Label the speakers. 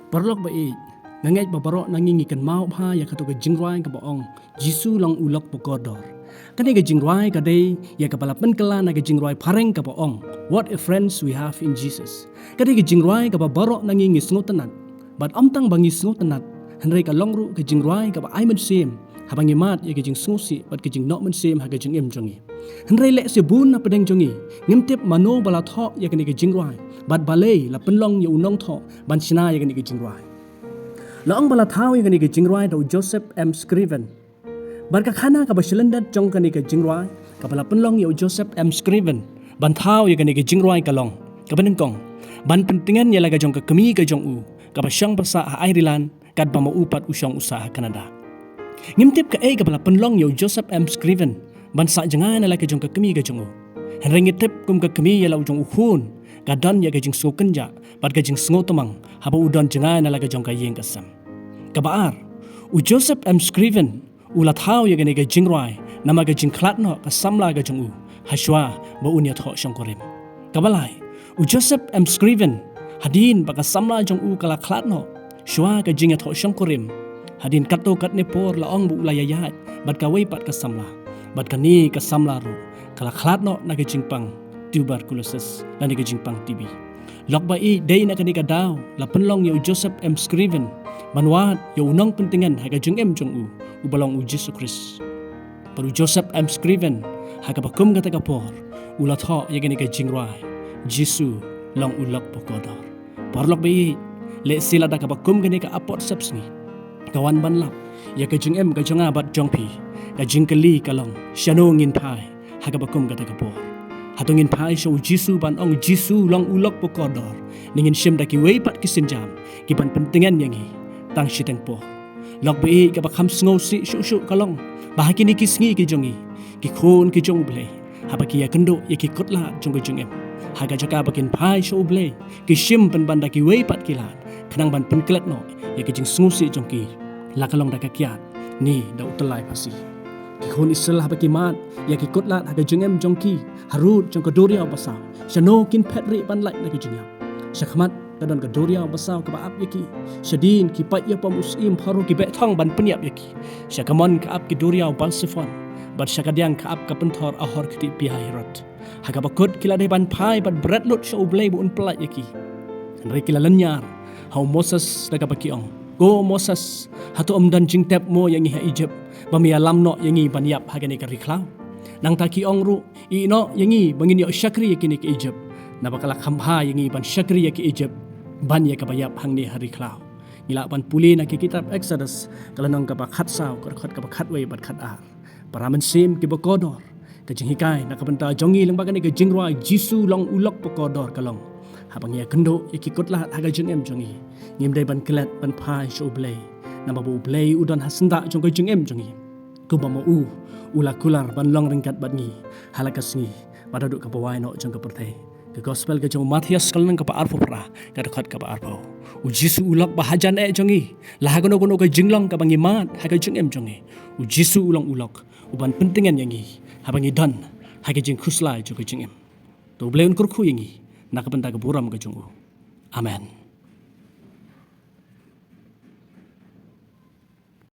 Speaker 1: Parlok ba ngangai babarok nangingi kan mau pha ya katu ke jingrai ka baong Jisu long ulok pokodor. Kani ke jingrai ka dei ya ka balapan kala na ke jingrai pareng ka baong. What a friends we have in Jesus. Kani ke jingrai ka babarok nangingi sngotanat. Bat amtang bangi sngotanat. Hanrei ka longru ke jingrai ka ba aiman sem. Habangi mat ya ke jing snosi bat ke jing nok men sem ha ke jing em jongi. Hanrei lek se bun na pedeng jongi. Ngimtip mano bala thok ya kani ke jingrai. Bat balei la penlong ya unong thok ban sina ya kani ke jingrai. Laong bala thao yang kani ke jingrai dau Joseph M. Scriven. Barka khana ka bashilandat jong kani ke jingrai ka bala penlong ya Joseph M. Scriven. Ban thao yang kani ke jingrai ka long. Ka benengkong. Ban pentingan ya laga jong ka kemi ka jong u. Ka basyang basa ha Ireland kad ba maupat usyang usaha Canada. Ngimtip ka ka bala penlong ya Joseph M. Scriven. Ban sa jangan la ka jong ka kemi ka jong u. Henreng ngitip kum ka kemi ya lau jong uhun. Kadan ya ka jing sngo kenja. Bat ka jing sngo tamang. Haba udon jangan la ka jong ka yeng kasam. Kabaar, u Joseph M. Scriven, ulat hau ya gani ga jingrai, nama ga jingklat no ka samla ga jong u, hashwa ba unya tho shangkorim. Kabalai, u Joseph M. Scriven, hadin ba ka samla jong u kala klat no, shwa ga jinga tho shangkorim. Hadin kato kat ne por laong bu ulayayat, bat ka weipat ka samla, bat ka ni ka samla ru, kala klat no na ga jingpang tuberculosis, na ga jingpang TB. Lokba day na kani ka daw, la penlong ya u Joseph M. Scriven, manwat ya unang pentingan haga jeng em jong u ubalong u Jesu Christ. Paru Joseph M. Scriven haga bakum kata kapor ulat ho ya gani ka jingrai Jesu long ulok pokodor. Parlok be le sila da ka bakum gani ka apot sepsni kawan banlap ya ka jeng em ka jonga bat jongpi ka jingkeli kalong syano ngin pai haga bakum kata kapor. Hatungin pai show Jesu ban ong Jesu long ulok pokodor ningin syem da ki weipat kisinjam ki ban pentingan yangi tang siteng po. Lok be ka bakham sngo si shu kalong. Bahaki ni kisngi ki jongi. Ki khon ki jong ble. Haba ki ya kendo ya ki kotla jong jong em. Haga jaka bakin pai shu ble. Ki shim pen banda ki weipat kilat. Kanang ban pen klet no ya ki jing sngo si jong ki. La kalong da ka kiat. Ni da utelai pasi. Ki khon isel haba ki mat ya ki kotla haga jong em jong ki. Harut jong ka doria basa. Shano kin petri ban lak na ki jing. Syakmat kadon ka doria basau ka baap yaki syadin ki pat ya pamusim haru ki betang ban penyap yaki syakamon ka ap ki doria balsifon bat syakadiang ka ap ka pentor ahor ki pihairat haga bakut kila dai ban pai bat berat lut sya ublei bu un pelat yaki henry kila lenyar hau Moses daga bakiong go Moses hatu dan jingtep mo yang iha Egypt bami alam no yang i ban yap haga ni ka riklau nang ta ki ong ru i no yang i bangin yo syakri yaki ni ki Egypt na bakala khamha yang i ban syakri yaki Egypt ban ya kabayap hang ni hari klau nila ban puli na ki kitab Exodus kalanong ka bakhat saw ka bakhat way bat khat ar paramen sim ki bokodor ka jinghikai na kabenta jongi lang bagani ka jingroi Jisu long ulok pokodor kalong habang ya kendo ki kotla haga jing em jongi ngim dai ban klet ban pai sho blay na babu blay udon hasenda jong ka jing em jongi ku ba mo ula kular ban long ringkat bat ni halakasngi badaduk ka bawai no jong ka pertai ke gospel ke jong Matias kalnang ka pa arpo pra ka dekat ka pa arpo u Jisu ulok bahajan jongi lah gono gono ka jinglong ka bangimat ha ka jing em jongi u Jisu ulong ulok uban pentingan yangi habangi dan ha ka jing khuslai jo ka jing em to bleun kurkhu yangi nak benta ka buram ka jong u amen.